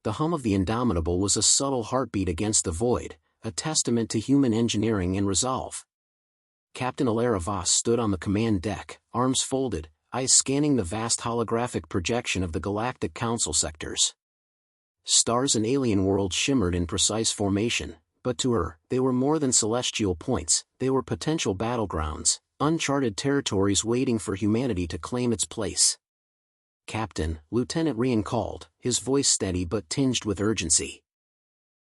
The hum of the Indomitable was a subtle heartbeat against the void, a testament to human engineering and resolve. Captain Alara Voss stood on the command deck, arms folded, eyes scanning the vast holographic projection of the Galactic Council sectors. Stars and alien worlds shimmered in precise formation, but to her, they were more than celestial points, they were potential battlegrounds, uncharted territories waiting for humanity to claim its place. "Captain," Lieutenant Rian called, his voice steady but tinged with urgency.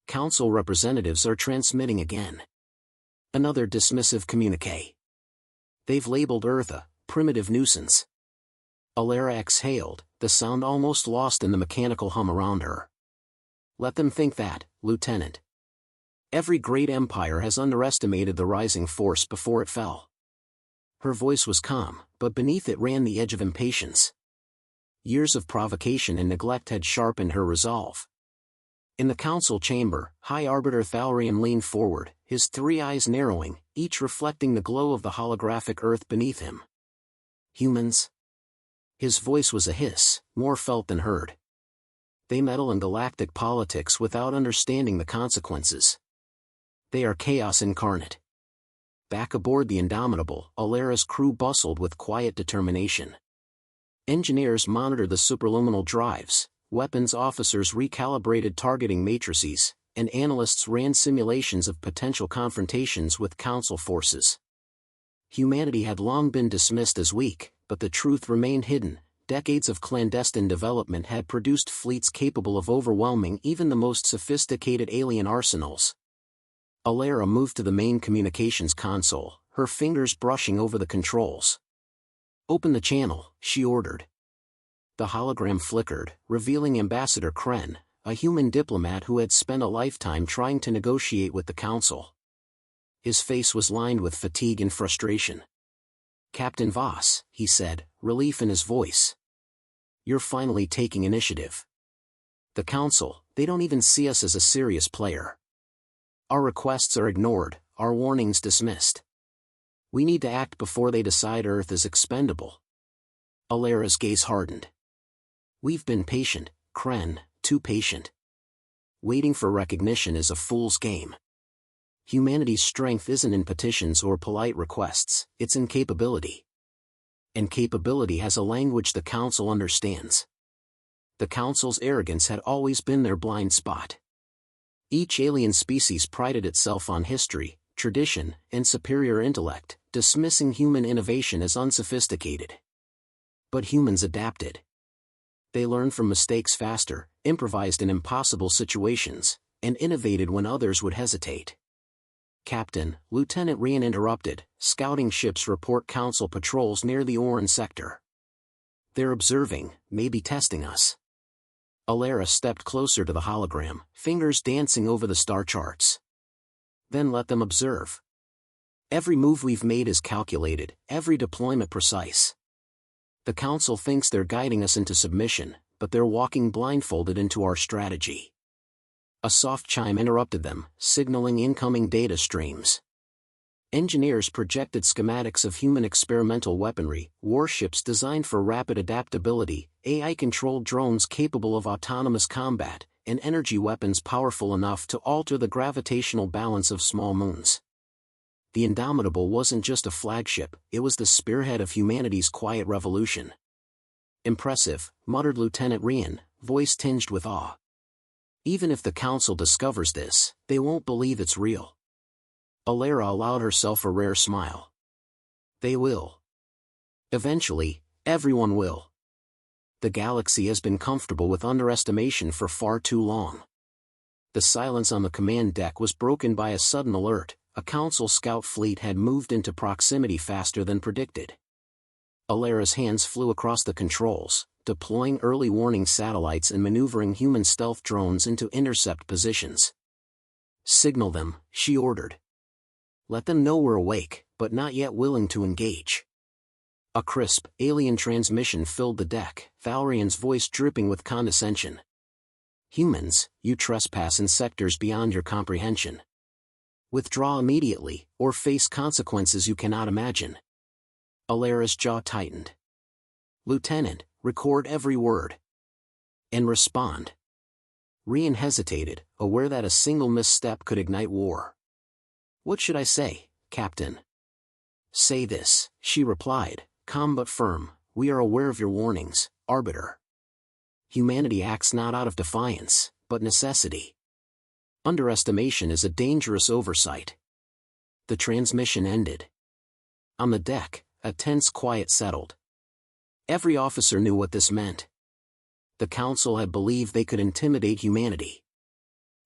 "Council representatives are transmitting again." Another dismissive communique. "They've labeled Earth a primitive nuisance." Alara exhaled, the sound almost lost in the mechanical hum around her. "Let them think that, Lieutenant. Every great empire has underestimated the rising force before it fell." Her voice was calm, but beneath it ran the edge of impatience. Years of provocation and neglect had sharpened her resolve. In the council chamber, High Arbiter Thalarian leaned forward, his three eyes narrowing, each reflecting the glow of the holographic Earth beneath him. "Humans?" His voice was a hiss, more felt than heard. "They meddle in galactic politics without understanding the consequences. They are chaos incarnate." Back aboard the Indomitable, Alara's crew bustled with quiet determination. Engineers monitored the superluminal drives, weapons officers recalibrated targeting matrices, and analysts ran simulations of potential confrontations with Council forces. Humanity had long been dismissed as weak, but the truth remained hidden. Decades of clandestine development had produced fleets capable of overwhelming even the most sophisticated alien arsenals. Alara moved to the main communications console, her fingers brushing over the controls. "Open the channel," she ordered. The hologram flickered, revealing Ambassador Kren, a human diplomat who had spent a lifetime trying to negotiate with the Council. His face was lined with fatigue and frustration. "Captain Voss," he said, relief in his voice. "You're finally taking initiative. The Council, they don't even see us as a serious player. Our requests are ignored, our warnings dismissed. We need to act before they decide Earth is expendable." Alara's gaze hardened. "We've been patient, Kren, too patient. Waiting for recognition is a fool's game. Humanity's strength isn't in petitions or polite requests, it's in capability. And capability has a language the Council understands." The Council's arrogance had always been their blind spot. Each alien species prided itself on history, tradition, and superior intellect, dismissing human innovation as unsophisticated. But humans adapted. They learned from mistakes faster, improvised in impossible situations, and innovated when others would hesitate. "Captain," Lieutenant Rian interrupted, "scouting ships report Council patrols near the Oran sector. They're observing, maybe testing us." Alara stepped closer to the hologram, fingers dancing over the star charts. "Then let them observe. Every move we've made is calculated, every deployment precise. The Council thinks they're guiding us into submission, but they're walking blindfolded into our strategy." A soft chime interrupted them, signaling incoming data streams. Engineers projected schematics of human experimental weaponry, warships designed for rapid adaptability, AI-controlled drones capable of autonomous combat, and energy weapons powerful enough to alter the gravitational balance of small moons. The Indomitable wasn't just a flagship, it was the spearhead of humanity's quiet revolution. "Impressive," muttered Lieutenant Rian, voice tinged with awe. "Even if the Council discovers this, they won't believe it's real." Alara allowed herself a rare smile. "They will. Eventually, everyone will. The galaxy has been comfortable with underestimation for far too long." The silence on the command deck was broken by a sudden alert. A Council scout fleet had moved into proximity faster than predicted. Alara's hands flew across the controls, deploying early warning satellites and maneuvering human stealth drones into intercept positions. "Signal them," she ordered. "Let them know we're awake, but not yet willing to engage." A crisp, alien transmission filled the deck, Thalarian's voice dripping with condescension. "Humans, you trespass in sectors beyond your comprehension. Withdraw immediately, or face consequences you cannot imagine." Alara's jaw tightened. "Lieutenant, record every word. And respond." Rian hesitated, aware that a single misstep could ignite war. "What should I say, Captain?" "Say this," she replied, calm but firm. "We are aware of your warnings, Arbiter. Humanity acts not out of defiance, but necessity. Underestimation is a dangerous oversight." The transmission ended. On the deck, a tense quiet settled. Every officer knew what this meant. The Council had believed they could intimidate humanity.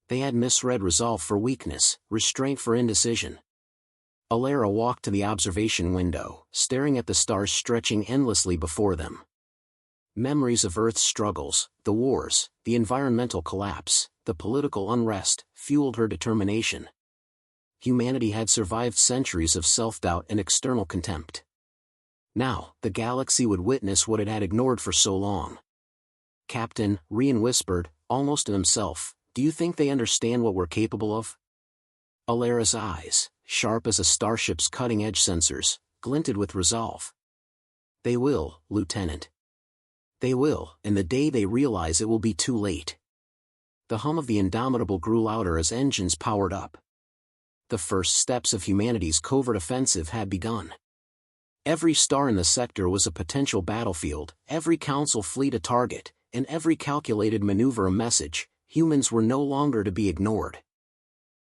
They had misread resolve for weakness, restraint for indecision. Alara walked to the observation window, staring at the stars stretching endlessly before them. Memories of Earth's struggles, the wars, the environmental collapse, the political unrest, fueled her determination. Humanity had survived centuries of self-doubt and external contempt. Now, the galaxy would witness what it had ignored for so long. "Captain," Rian whispered, almost to himself, "do you think they understand what we're capable of?" Alara's eyes, sharp as a starship's cutting-edge sensors, glinted with resolve. "They will, Lieutenant. They will, and the day they realize it will be too late." The hum of the Indomitable grew louder as engines powered up. The first steps of humanity's covert offensive had begun. Every star in the sector was a potential battlefield, every Council fleet a target, and every calculated maneuver a message. Humans were no longer to be ignored.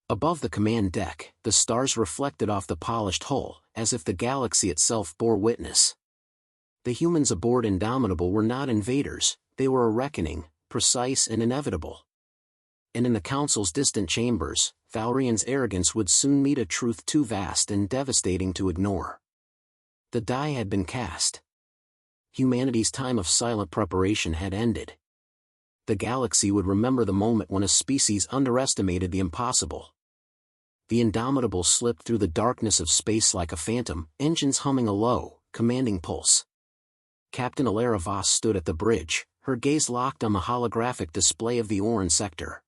Above the command deck, the stars reflected off the polished hull, as if the galaxy itself bore witness. The humans aboard Indomitable were not invaders, they were a reckoning, precise and inevitable. And in the Council's distant chambers, Valrian's arrogance would soon meet a truth too vast and devastating to ignore. The die had been cast. Humanity's time of silent preparation had ended. The galaxy would remember the moment when a species underestimated the impossible. The Indomitable slipped through the darkness of space like a phantom, engines humming a low, commanding pulse. Captain Alara Voss stood at the bridge, her gaze locked on the holographic display of the Oran sector.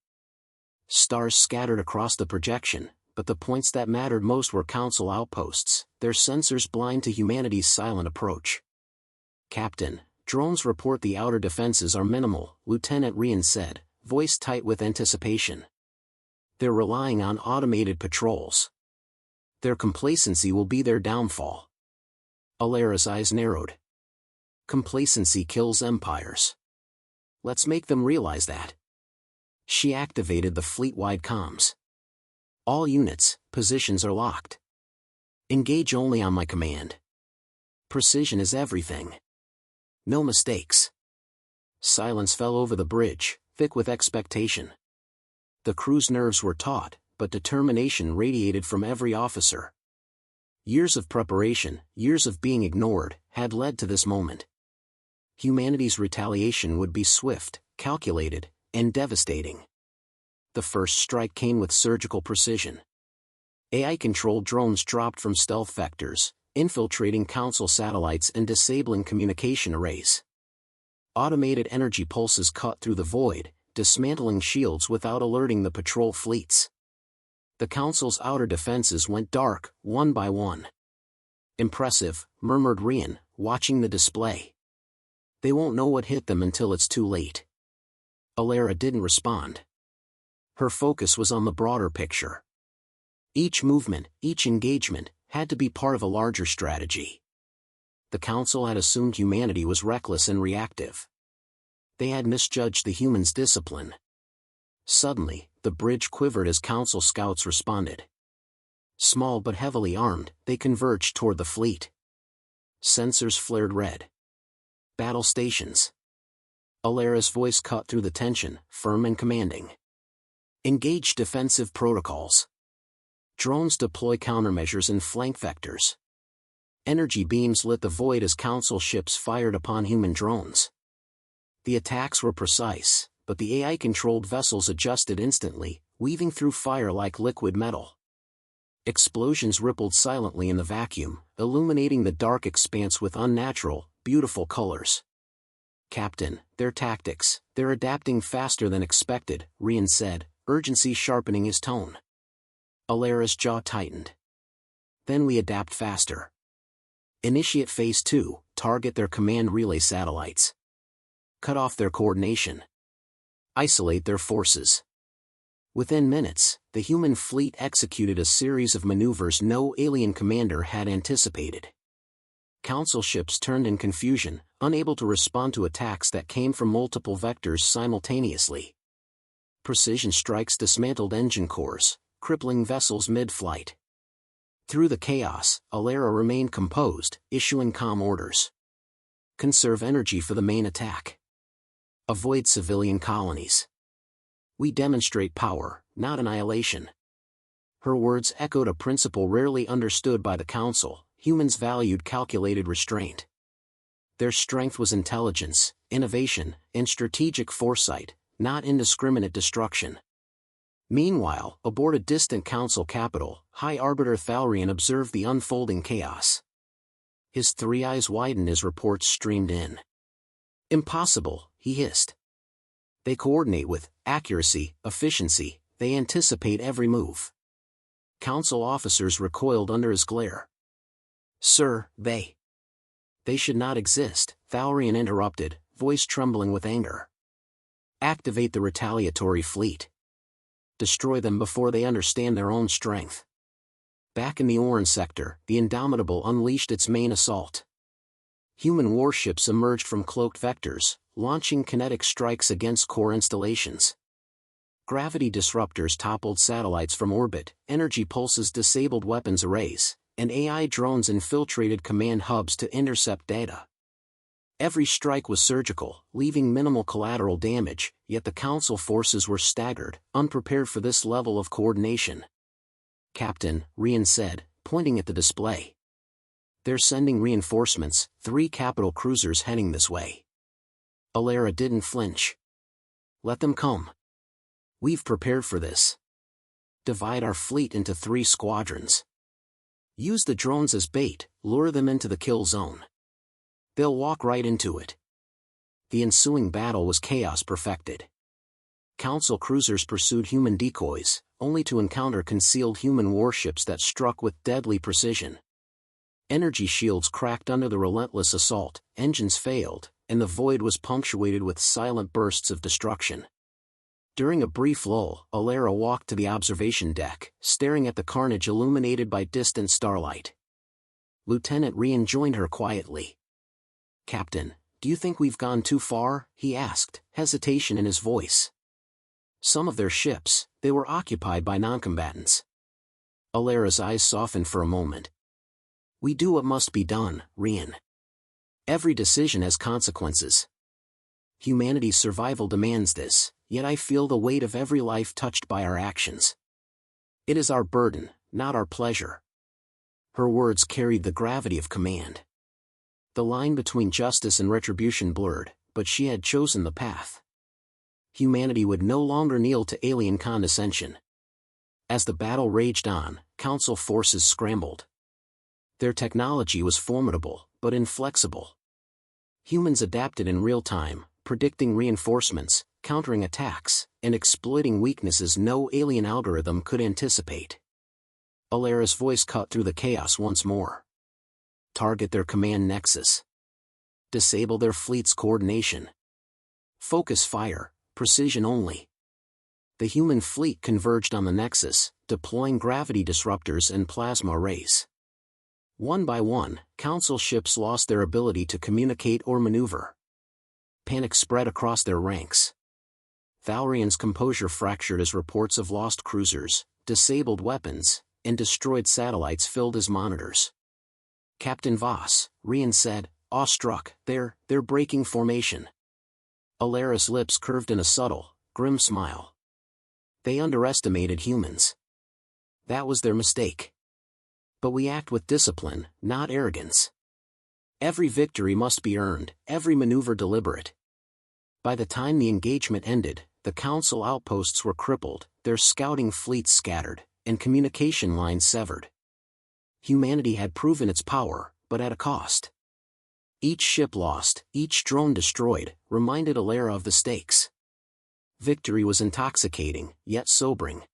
Stars scattered across the projection, but the points that mattered most were Council outposts, their sensors blind to humanity's silent approach. "Captain, drones report the outer defenses are minimal," Lieutenant Rian said, voice tight with anticipation. "They're relying on automated patrols. Their complacency will be their downfall." Alara's eyes narrowed. "Complacency kills empires. Let's make them realize that." She activated the fleet-wide comms. "All units, positions are locked. Engage only on my command. Precision is everything. No mistakes." Silence fell over the bridge, thick with expectation. The crew's nerves were taut, but determination radiated from every officer. Years of preparation, years of being ignored, had led to this moment. Humanity's retaliation would be swift, calculated, and devastating. The first strike came with surgical precision. AI-controlled drones dropped from stealth vectors, infiltrating Council satellites and disabling communication arrays. Automated energy pulses cut through the void, dismantling shields without alerting the patrol fleets. The Council's outer defenses went dark, one by one. "Impressive," murmured Rian, watching the display. "They won't know what hit them until it's too late." Alara didn't respond. Her focus was on the broader picture. Each movement, each engagement, had to be part of a larger strategy. The Council had assumed humanity was reckless and reactive. They had misjudged the humans' discipline. Suddenly, the bridge quivered as Council scouts responded. Small but heavily armed, they converged toward the fleet. Sensors flared red. "Battle stations." Alara's voice cut through the tension, firm and commanding. "Engage defensive protocols. Drones deploy countermeasures and flank vectors." Energy beams lit the void as Council ships fired upon human drones. The attacks were precise, but the AI-controlled vessels adjusted instantly, weaving through fire like liquid metal. Explosions rippled silently in the vacuum, illuminating the dark expanse with unnatural, beautiful colors. "Captain, their tactics, they're adapting faster than expected," Rian said, urgency sharpening his tone. Alara's jaw tightened. "Then we adapt faster. Initiate Phase 2, target their command relay satellites. Cut off their coordination." Isolate their forces. Within minutes, the human fleet executed a series of maneuvers no alien commander had anticipated. Council ships turned in confusion, unable to respond to attacks that came from multiple vectors simultaneously. Precision strikes dismantled engine cores, crippling vessels mid-flight. Through the chaos, Alara remained composed, issuing calm orders. Conserve energy for the main attack. Avoid civilian colonies. We demonstrate power, not annihilation. Her words echoed a principle rarely understood by the Council: humans valued calculated restraint. Their strength was intelligence, innovation, and strategic foresight, not indiscriminate destruction. Meanwhile, aboard a distant Council capital, High Arbiter Thalrian observed the unfolding chaos. His three eyes widened as reports streamed in. "Impossible," he hissed. "They coordinate with accuracy, efficiency, they anticipate every move." Council officers recoiled under his glare. "Sir, they should not exist," Thalrian interrupted, voice trembling with anger. "Activate the retaliatory fleet. Destroy them before they understand their own strength." Back in the Oran sector, the Indomitable unleashed its main assault. Human warships emerged from cloaked vectors, launching kinetic strikes against core installations. Gravity disruptors toppled satellites from orbit, energy pulses disabled weapons arrays, and AI drones infiltrated command hubs to intercept data. Every strike was surgical, leaving minimal collateral damage, yet the Council forces were staggered, unprepared for this level of coordination. "Captain," Rian said, pointing at the display. "They're sending reinforcements, 3 capital cruisers heading this way." Alara didn't flinch. "Let them come. We've prepared for this. Divide our fleet into 3 squadrons. Use the drones as bait, lure them into the kill zone. They'll walk right into it." The ensuing battle was chaos perfected. Council cruisers pursued human decoys, only to encounter concealed human warships that struck with deadly precision. Energy shields cracked under the relentless assault, engines failed, and the void was punctuated with silent bursts of destruction. During a brief lull, Alara walked to the observation deck, staring at the carnage illuminated by distant starlight. Lieutenant Rian joined her quietly. "Captain, do you think we've gone too far?" he asked, hesitation in his voice. "Some of their ships, they were occupied by noncombatants." Alara's eyes softened for a moment. "We do what must be done, Rian. Every decision has consequences. Humanity's survival demands this, yet I feel the weight of every life touched by our actions. It is our burden, not our pleasure." Her words carried the gravity of command. The line between justice and retribution blurred, but she had chosen the path. Humanity would no longer kneel to alien condescension. As the battle raged on, Council forces scrambled. Their technology was formidable, but inflexible. Humans adapted in real time, predicting reinforcements, countering attacks, and exploiting weaknesses no alien algorithm could anticipate. Alara's voice cut through the chaos once more. "Target their command nexus. Disable their fleet's coordination. Focus fire, precision only." The human fleet converged on the nexus, deploying gravity disruptors and plasma arrays. One by one, Council ships lost their ability to communicate or maneuver. Panic spread across their ranks. Thalrian's composure fractured as reports of lost cruisers, disabled weapons, and destroyed satellites filled his monitors. "Captain Voss," Rian said, awestruck, they're breaking formation." Alara's lips curved in a subtle, grim smile. "They underestimated humans. That was their mistake. But we act with discipline, not arrogance. Every victory must be earned, every maneuver deliberate." By the time the engagement ended, the Council outposts were crippled, their scouting fleets scattered, and communication lines severed. Humanity had proven its power, but at a cost. Each ship lost, each drone destroyed, reminded Alara of the stakes. Victory was intoxicating, yet sobering.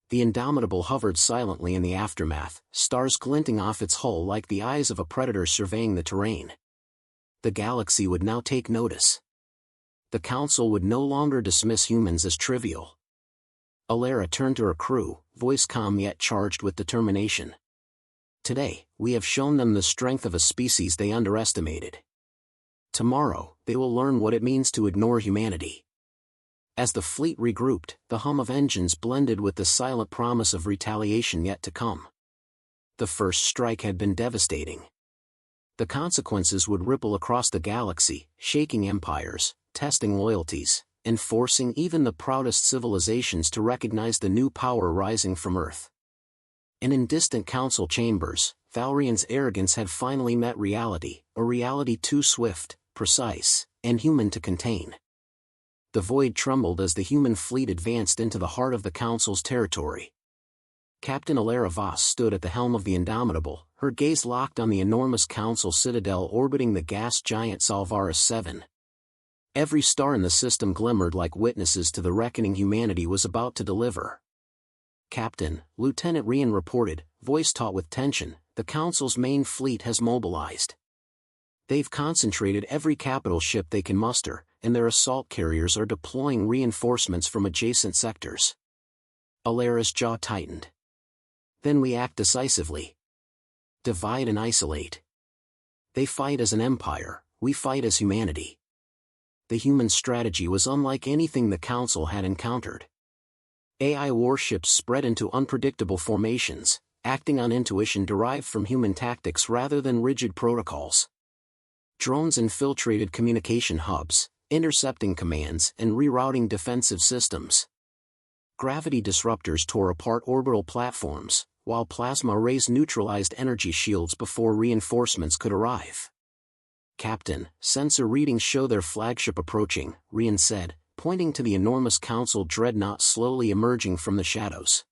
The Indomitable hovered silently in the aftermath, stars glinting off its hull like the eyes of a predator surveying the terrain. The galaxy would now take notice. The Council would no longer dismiss humans as trivial. Alara turned to her crew, voice calm yet charged with determination. Today, we have shown them the strength of a species they underestimated. Tomorrow, they will learn what it means to ignore humanity. As the fleet regrouped, the hum of engines blended with the silent promise of retaliation yet to come. The first strike had been devastating. The consequences would ripple across the galaxy, shaking empires, testing loyalties, and forcing even the proudest civilizations to recognize the new power rising from Earth. And in distant council chambers, Valrian's arrogance had finally met reality, a reality too swift, precise, and human to contain. The void trembled as the human fleet advanced into the heart of the Council's territory. Captain Alara Voss stood at the helm of the Indomitable, her gaze locked on the enormous Council citadel orbiting the gas giant Salvaris 7. Every star in the system glimmered like witnesses to the reckoning humanity was about to deliver. "Captain," Lieutenant Rian reported, voice taut with tension, "the Council's main fleet has mobilized. They've concentrated every capital ship they can muster, and their assault carriers are deploying reinforcements from adjacent sectors." Alara's jaw tightened. "Then we act decisively. Divide and isolate. They fight as an empire, we fight as humanity." The human strategy was unlike anything the Council had encountered. AI warships spread into unpredictable formations, acting on intuition derived from human tactics rather than rigid protocols. Drones infiltrated communication hubs, intercepting commands and rerouting defensive systems. Gravity disruptors tore apart orbital platforms, while plasma arrays neutralized energy shields before reinforcements could arrive. "Captain, sensor readings show their flagship approaching," Rian said, pointing to the enormous Council dreadnought slowly emerging from the shadows.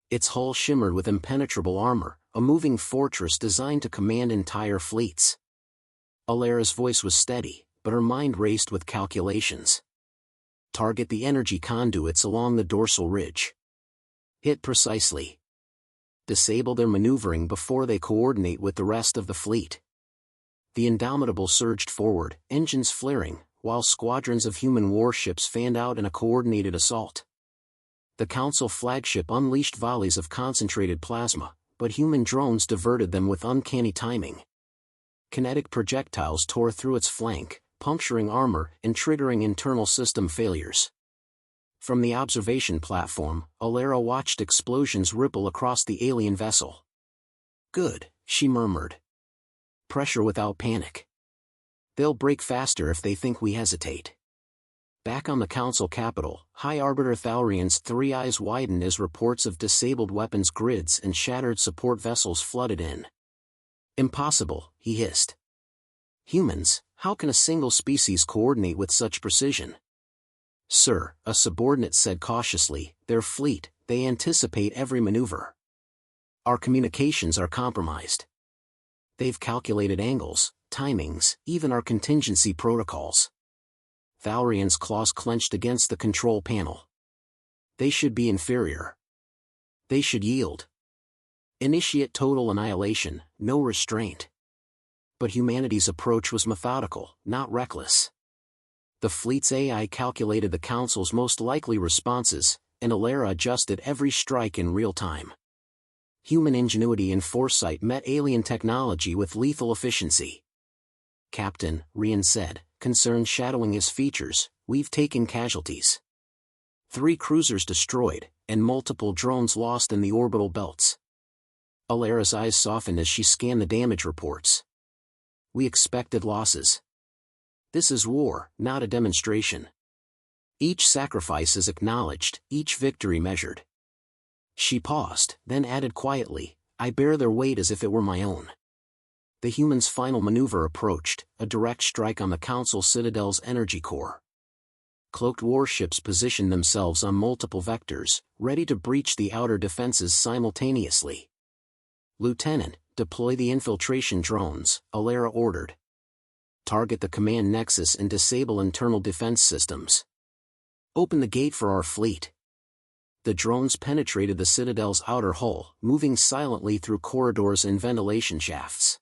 Its hull shimmered with impenetrable armor, a moving fortress designed to command entire fleets. Alara's voice was steady, but her mind raced with calculations. Target the energy conduits along the dorsal ridge. Hit precisely. Disable their maneuvering before they coordinate with the rest of the fleet. The Indomitable surged forward, engines flaring, while squadrons of human warships fanned out in a coordinated assault. The Council flagship unleashed volleys of concentrated plasma, but human drones diverted them with uncanny timing. Kinetic projectiles tore through its flank, puncturing armor and triggering internal system failures. From the observation platform, Alara watched explosions ripple across the alien vessel. "Good," she murmured. "Pressure without panic. They'll break faster if they think we hesitate." Back on the Council capital, High Arbiter Thalrian's three eyes widened as reports of disabled weapons grids and shattered support vessels flooded in. "Impossible," he hissed. "Humans, how can a single species coordinate with such precision?" "Sir," a subordinate said cautiously, "their fleet, they anticipate every maneuver. Our communications are compromised. They've calculated angles, timings, even our contingency protocols." Valrian's claws clenched against the control panel. "They should be inferior. They should yield. Initiate total annihilation, no restraint." But humanity's approach was methodical, not reckless. The fleet's AI calculated the Council's most likely responses, and Alara adjusted every strike in real time. Human ingenuity and foresight met alien technology with lethal efficiency. "Captain," Rian said, concern shadowing his features, "we've taken casualties. 3 cruisers destroyed, and multiple drones lost in the orbital belts." Alara's eyes softened as she scanned the damage reports. "We expected losses. This is war, not a demonstration. Each sacrifice is acknowledged, each victory measured." She paused, then added quietly, "I bear their weight as if it were my own." The humans' final maneuver approached, a direct strike on the Council Citadel's energy core. Cloaked warships positioned themselves on multiple vectors, ready to breach the outer defenses simultaneously. "Lieutenant, deploy the infiltration drones," Alara ordered. "Target the command nexus and disable internal defense systems. Open the gate for our fleet." The drones penetrated the Citadel's outer hull, moving silently through corridors and ventilation shafts.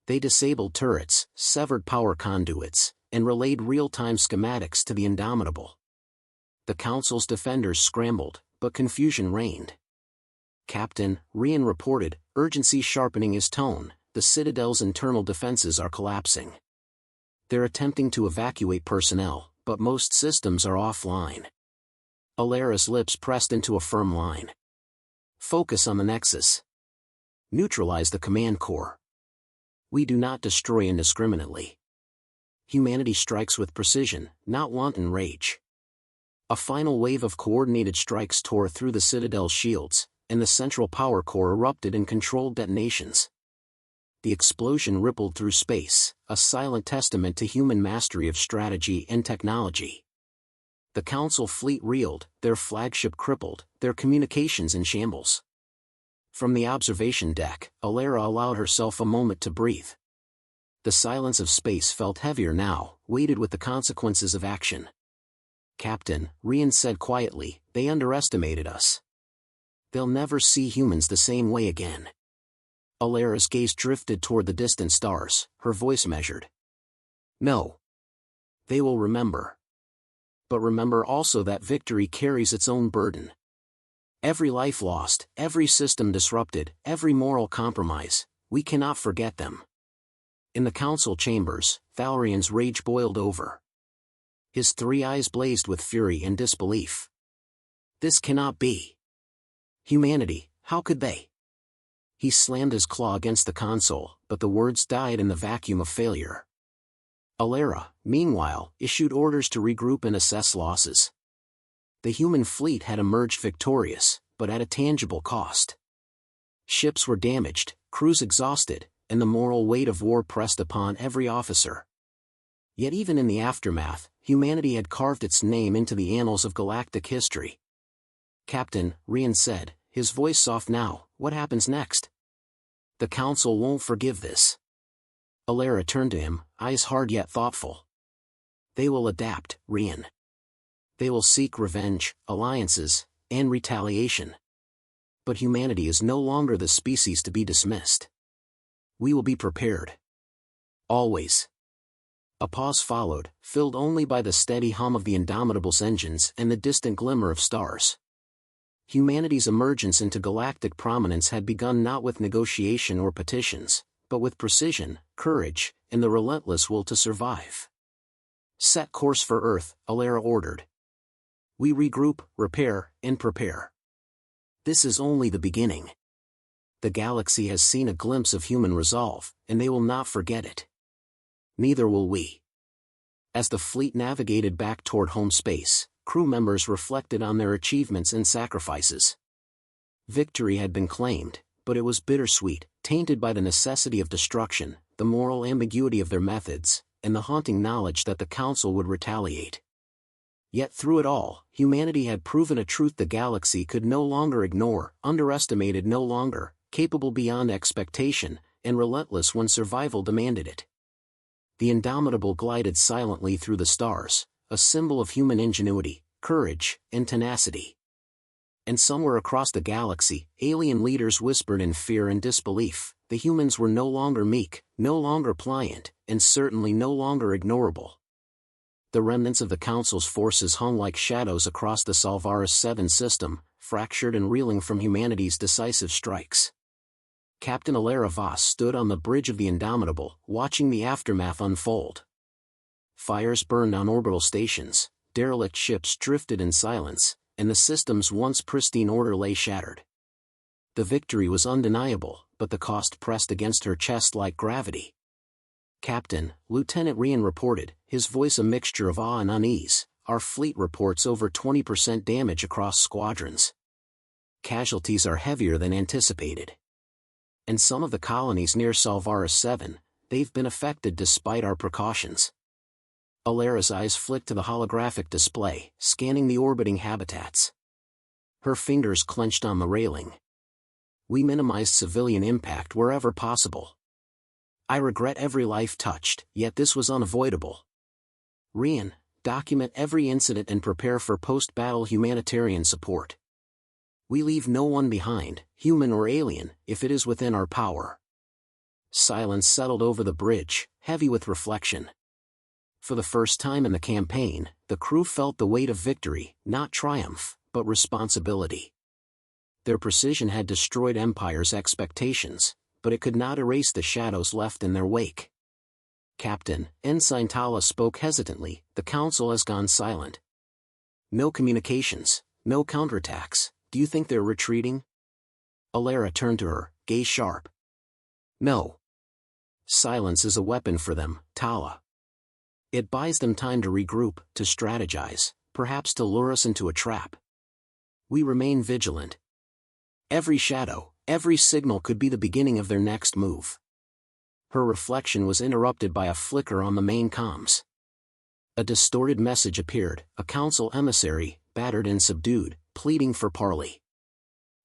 They disabled turrets, severed power conduits, and relayed real-time schematics to the Indomitable. The Council's defenders scrambled, but confusion reigned. Captain Rian reported, urgency sharpening his tone, the Citadel's internal defenses are collapsing. They're attempting to evacuate personnel, but most systems are offline. Alara's lips pressed into a firm line. Focus on the Nexus. Neutralize the command core. We do not destroy indiscriminately. Humanity strikes with precision, not wanton rage. A final wave of coordinated strikes tore through the Citadel's shields, and the central power core erupted in controlled detonations. The explosion rippled through space, a silent testament to human mastery of strategy and technology. The Council fleet reeled, their flagship crippled, their communications in shambles. From the observation deck, Alara allowed herself a moment to breathe. The silence of space felt heavier now, weighted with the consequences of action. Captain Rian said quietly, they underestimated us. They'll never see humans the same way again. Alara's gaze drifted toward the distant stars, her voice measured. No. They will remember. But remember also that victory carries its own burden. Every life lost, every system disrupted, every moral compromise, we cannot forget them. In the council chambers, Thalarian's rage boiled over. His 3 eyes blazed with fury and disbelief. This cannot be. Humanity, how could they? He slammed his claw against the console, but the words died in the vacuum of failure. Alara, meanwhile, issued orders to regroup and assess losses. The human fleet had emerged victorious, but at a tangible cost. Ships were damaged, crews exhausted, and the moral weight of war pressed upon every officer. Yet even in the aftermath, humanity had carved its name into the annals of galactic history. Captain Rian said, his voice soft now, what happens next? The Council won't forgive this. Alara turned to him, eyes hard yet thoughtful. They will adapt, Rian. They will seek revenge, alliances, and retaliation. But humanity is no longer the species to be dismissed. We will be prepared. Always. A pause followed, filled only by the steady hum of the Indomitable's engines and the distant glimmer of stars. Humanity's emergence into galactic prominence had begun not with negotiation or petitions, but with precision, courage, and the relentless will to survive. Set course for Earth, Alara ordered. We regroup, repair, and prepare. This is only the beginning. The galaxy has seen a glimpse of human resolve, and they will not forget it. Neither will we. As the fleet navigated back toward home space, crew members reflected on their achievements and sacrifices. Victory had been claimed, but it was bittersweet, tainted by the necessity of destruction, the moral ambiguity of their methods, and the haunting knowledge that the Council would retaliate. Yet through it all, humanity had proven a truth the galaxy could no longer ignore, underestimated no longer, capable beyond expectation, and relentless when survival demanded it. The Indomitable glided silently through the stars, a symbol of human ingenuity, courage, and tenacity. And somewhere across the galaxy, alien leaders whispered in fear and disbelief, the humans were no longer meek, no longer pliant, and certainly no longer ignorable. The remnants of the Council's forces hung like shadows across the Salvaris 7 system, fractured and reeling from humanity's decisive strikes. Captain Alara Voss stood on the bridge of the Indomitable, watching the aftermath unfold. Fires burned on orbital stations, derelict ships drifted in silence, and the system's once pristine order lay shattered. The victory was undeniable, but the cost pressed against her chest like gravity. Captain, Lieutenant Rian reported, his voice a mixture of awe and unease, our fleet reports over 20% damage across squadrons. Casualties are heavier than anticipated. And some of the colonies near Salvaris 7, they've been affected despite our precautions. Alara's eyes flicked to the holographic display, scanning the orbiting habitats. Her fingers clenched on the railing. We minimized civilian impact wherever possible. I regret every life touched, yet this was unavoidable. Rian, document every incident and prepare for post-battle humanitarian support. We leave no one behind, human or alien, if it is within our power. Silence settled over the bridge, heavy with reflection. For the first time in the campaign, the crew felt the weight of victory, not triumph, but responsibility. Their precision had destroyed Empire's expectations, but it could not erase the shadows left in their wake. "Captain," Ensign Tala spoke hesitantly, "the Council has gone silent. No communications, no counterattacks. Do you think they're retreating?" Alara turned to her, gaze sharp. "No. Silence is a weapon for them, Tala. It buys them time to regroup, to strategize, perhaps to lure us into a trap. We remain vigilant. Every shadow, every signal could be the beginning of their next move." Her reflection was interrupted by a flicker on the main comms. A distorted message appeared, a council emissary, battered and subdued, pleading for parley.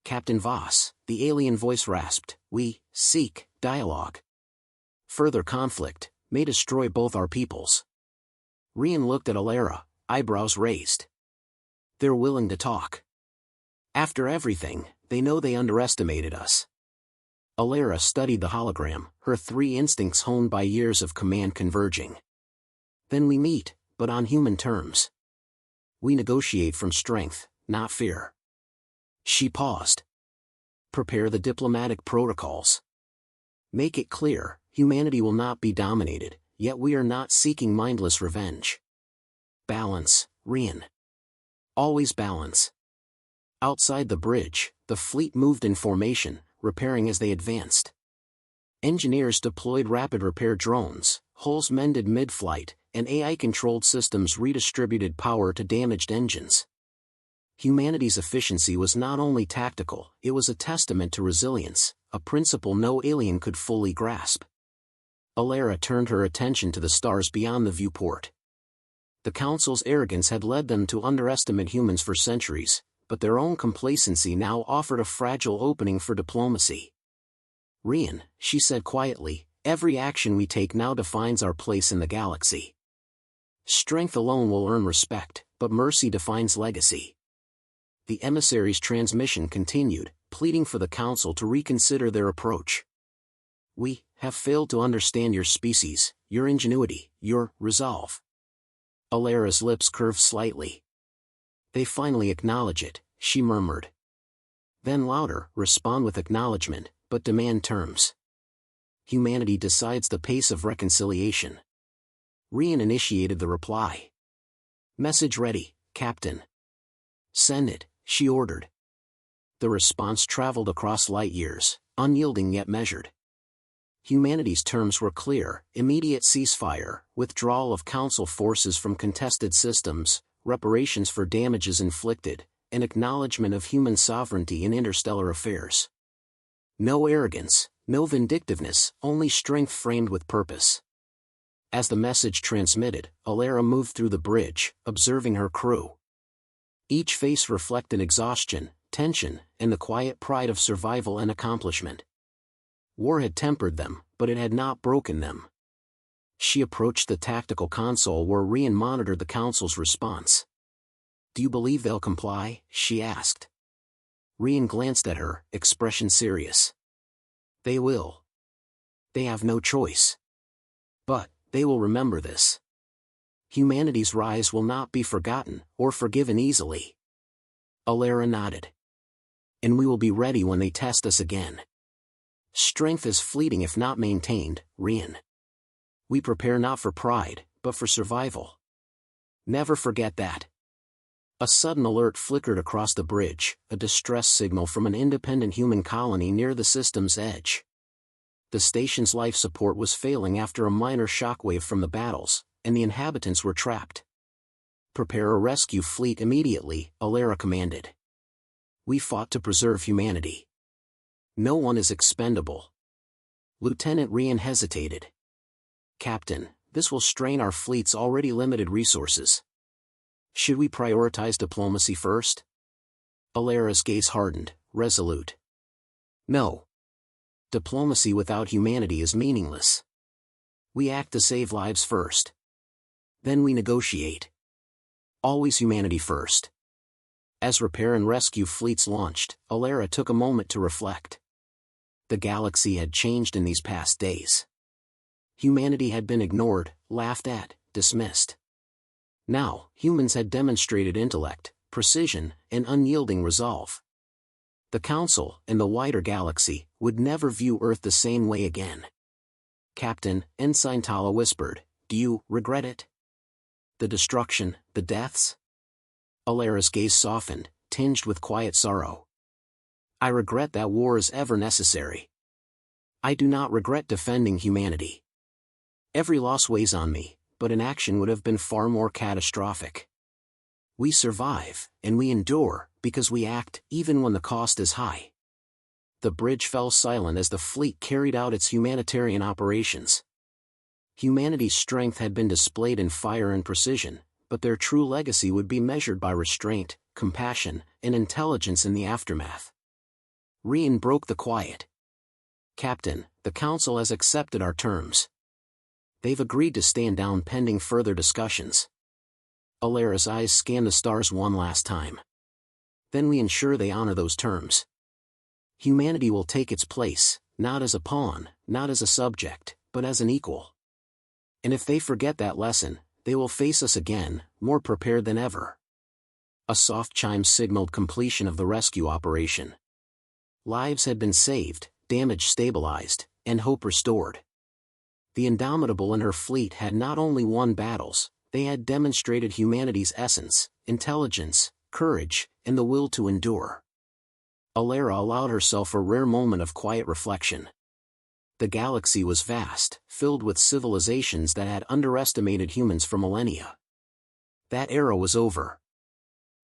"Captain Voss," the alien voice rasped, "we seek dialogue. Further conflict may destroy both our peoples." Rian looked at Alara, eyebrows raised. "They're willing to talk. After everything, they know they underestimated us." Alara studied the hologram, her three instincts honed by years of command converging. "Then we meet, but on human terms. We negotiate from strength, not fear." She paused. "Prepare the diplomatic protocols. Make it clear, humanity will not be dominated, yet we are not seeking mindless revenge. Balance, Rian. Always balance." Outside the bridge, the fleet moved in formation, repairing as they advanced. Engineers deployed rapid repair drones, hulls mended mid-flight, and AI-controlled systems redistributed power to damaged engines. Humanity's efficiency was not only tactical, it was a testament to resilience, a principle no alien could fully grasp. Alara turned her attention to the stars beyond the viewport. The Council's arrogance had led them to underestimate humans for centuries, but their own complacency now offered a fragile opening for diplomacy. "Rian," she said quietly, "every action we take now defines our place in the galaxy. Strength alone will earn respect, but mercy defines legacy." The emissary's transmission continued, pleading for the Council to reconsider their approach. "We have failed to understand your species, your ingenuity, your resolve." Alara's lips curved slightly. "They finally acknowledge it," she murmured. Then louder, "Respond with acknowledgement, but demand terms. Humanity decides the pace of reconciliation." Rian initiated the reply. "Message ready, Captain." "Send it," she ordered. The response traveled across light years, unyielding yet measured. Humanity's terms were clear: immediate ceasefire, withdrawal of Council forces from contested systems, reparations for damages inflicted, and acknowledgement of human sovereignty in interstellar affairs. No arrogance, no vindictiveness, only strength framed with purpose. As the message transmitted, Alara moved through the bridge, observing her crew. Each face reflected exhaustion, tension, and the quiet pride of survival and accomplishment. War had tempered them, but it had not broken them. She approached the tactical console where Rian monitored the Council's response. "Do you believe they'll comply?" she asked. Rian glanced at her, expression serious. "They will. They have no choice. But they will remember this. Humanity's rise will not be forgotten, or forgiven easily." Alara nodded. "And we will be ready when they test us again. Strength is fleeting if not maintained, Rian. We prepare not for pride, but for survival. Never forget that." A sudden alert flickered across the bridge, a distress signal from an independent human colony near the system's edge. The station's life support was failing after a minor shockwave from the battles, and the inhabitants were trapped. "Prepare a rescue fleet immediately," Alara commanded. "We fought to preserve humanity. No one is expendable." Lieutenant Rian hesitated. "Captain, this will strain our fleet's already limited resources. Should we prioritize diplomacy first?" Alara's gaze hardened, resolute. "No. Diplomacy without humanity is meaningless. We act to save lives first. Then we negotiate. Always humanity first." As repair and rescue fleets launched, Alara took a moment to reflect. The galaxy had changed in these past days. Humanity had been ignored, laughed at, dismissed. Now, humans had demonstrated intellect, precision, and unyielding resolve. The Council, and the wider galaxy, would never view Earth the same way again. Captain, Ensign Tala whispered, "Do you regret it? The destruction, the deaths?" Alara's gaze softened, tinged with quiet sorrow. "I regret that war is ever necessary. I do not regret defending humanity. Every loss weighs on me, but inaction would have been far more catastrophic. We survive, and we endure, because we act, even when the cost is high." The bridge fell silent as the fleet carried out its humanitarian operations. Humanity's strength had been displayed in fire and precision, but their true legacy would be measured by restraint, compassion, and intelligence in the aftermath. Rian broke the quiet. "Captain, the Council has accepted our terms. They've agreed to stand down pending further discussions." Alara's eyes scanned the stars one last time. "Then we ensure they honor those terms. Humanity will take its place, not as a pawn, not as a subject, but as an equal. And if they forget that lesson, they will face us again, more prepared than ever." A soft chime signaled completion of the rescue operation. Lives had been saved, damage stabilized, and hope restored. The Indomitable and her fleet had not only won battles, they had demonstrated humanity's essence, intelligence, courage, and the will to endure. Alara allowed herself a rare moment of quiet reflection. The galaxy was vast, filled with civilizations that had underestimated humans for millennia. That era was over.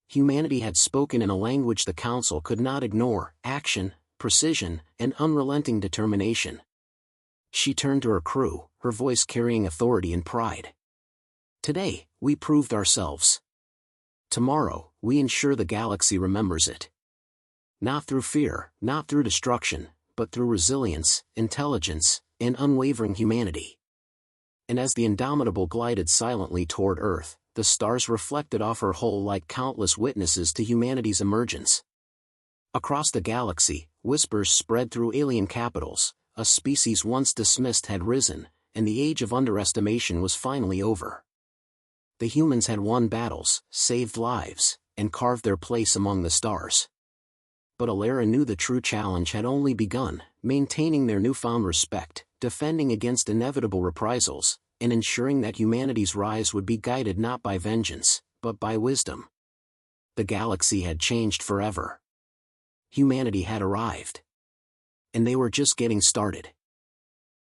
Humanity had spoken in a language the Council could not ignore: action, precision, and unrelenting determination. She turned to her crew, her voice carrying authority and pride. "Today, we proved ourselves. Tomorrow, we ensure the galaxy remembers it. Not through fear, not through destruction, but through resilience, intelligence, and unwavering humanity." And as the Indomitable glided silently toward Earth, the stars reflected off her hull like countless witnesses to humanity's emergence. Across the galaxy, whispers spread through alien capitals: a species once dismissed had risen, and the age of underestimation was finally over. The humans had won battles, saved lives, and carved their place among the stars. But Alara knew the true challenge had only begun: maintaining their newfound respect, defending against inevitable reprisals, and ensuring that humanity's rise would be guided not by vengeance, but by wisdom. The galaxy had changed forever. Humanity had arrived. And they were just getting started.